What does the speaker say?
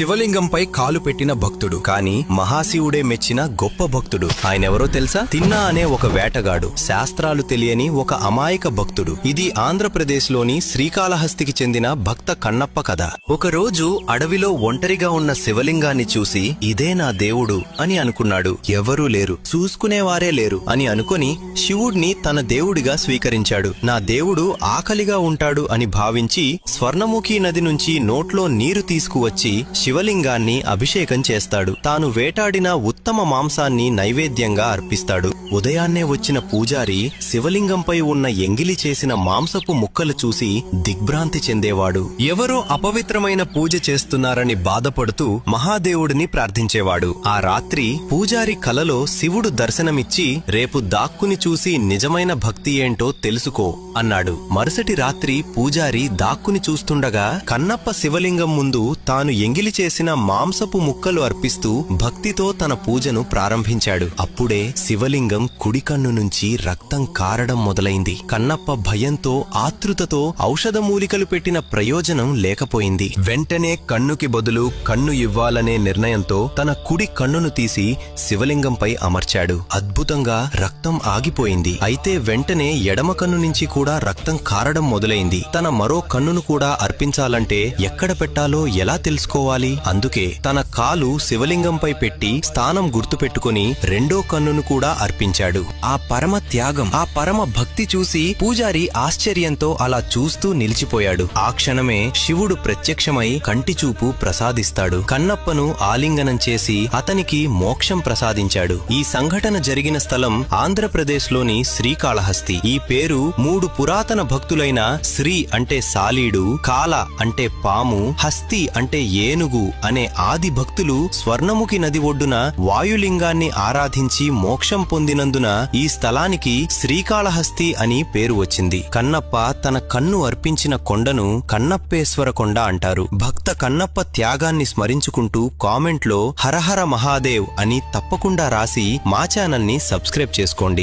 శివలింగంపై కాలు పెట్టిన భక్తుడు, కాని మహాశివుడే మెచ్చిన గొప్ప భక్తుడు. ఆయనెవరో తెలుసా? తిన్నా అనే ఒక వేటగాడు, శాస్త్రాలు తెలియని ఒక అమాయక భక్తుడు. ఇది ఆంధ్రప్రదేశ్లోని శ్రీకాళహస్తికి చెందిన భక్త కన్నప్ప కథ. ఒకరోజు అడవిలో ఒంటరిగా ఉన్న శివలింగాన్ని చూసి ఇదే నా దేవుడు అని అనుకున్నాడు. ఎవరూ లేరు, చూసుకునేవారే లేరు అని అనుకుని శివుడిని తన దేవుడిగా స్వీకరించాడు. నా దేవుడు ఆకలిగా ఉంటాడు అని భావించి స్వర్ణముఖి నది నుంచి నోట్లో నీరు తీసుకువచ్చి శివలింగాన్ని అభిషేకం చేస్తాడు. తాను వేటాడిన ఉత్తమ మాంసాన్ని నైవేద్యంగా అర్పిస్తాడు. ఉదయాన్నే వచ్చిన పూజారి శివలింగంపై ఉన్న ఎంగిలి చేసిన మాంసపు ముక్కలు చూసి దిగ్భ్రాంతి చెందేవాడు. ఎవరో అపవిత్రమైన పూజ చేస్తున్నారని బాధపడుతూ మహాదేవుడిని ప్రార్థించేవాడు. ఆ రాత్రి పూజారి కలలో శివుడు దర్శనమిచ్చి, రేపు దాక్కుని చూసి నిజమైన భక్తి ఏంటో తెలుసుకో అన్నాడు. మరుసటి రాత్రి పూజారి దాక్కుని చూస్తుండగా కన్నప్ప శివలింగం ముందు తాను ఎంగిలి చేసిన మాంసపు ముక్కలు అర్పిస్తూ భక్తితో తన పూజను ప్రారంభించాడు. అప్పుడే శివలింగం కుడి కన్ను నుంచి రక్తం కారడం మొదలైంది. కన్నప్ప భయంతో ఆతృతతో ఔషధ మూలికలు పెట్టిన ప్రయోజనం లేకపోయింది. వెంటనే కన్నుకి బదులు కన్ను ఇవ్వాలనే నిర్ణయంతో తన కుడి కన్నును తీసి శివలింగంపై అమర్చాడు. అద్భుతంగా రక్తం ఆగిపోయింది. అయితే వెంటనే ఎడమ కన్ను నుంచి కూడా రక్తం కారడం మొదలైంది. తన మరో కన్నును కూడా అర్పించాలంటే ఎక్కడ పెట్టాలో ఎలా తెలుసుకోవాలి? అందుకే తన కాలు శివలింగంపై పెట్టి స్థానం గుర్తుపెట్టుకుని రెండో కన్నును కూడా అర్పించాడు. ఆ పరమ త్యాగం, ఆ పరమ భక్తి చూసి పూజారి ఆశ్చర్యంతో అలా చూస్తూ నిలిచిపోయాడు. ఆ క్షణమే శివుడు ప్రత్యక్షమై కంటిచూపు ప్రసాదిస్తాడు. కన్నప్పను ఆలింగనం చేసి అతనికి మోక్షం ప్రసాదించాడు. ఈ సంఘటన జరిగిన స్థలం ఆంధ్రప్రదేశ్లోని శ్రీకాళహస్తి. ఈ పేరు 3 పురాతన భక్తులైన శ్రీ అంటే సాలీడు, కాల అంటే పాము, హస్తి అంటే ఏనుగు అనే ఆది భక్తులు స్వర్ణముఖి నది ఒడ్డున వాయులింగాన్ని ఆరాధించి మోక్షం పొందినందున ఈ స్థలానికి శ్రీకాళహస్తి అని పేరు వచ్చింది. కన్నప్ప తన కన్ను అర్పించిన కొండను కన్నప్పేశ్వర కొండ అంటారు. భక్త కన్నప్ప త్యాగాన్ని స్మరించుకుంటూ కామెంట్లో హరహర మహాదేవ్ అని తప్పకుండా రాసి మా ఛానల్ని సబ్స్క్రైబ్ చేసుకోండి.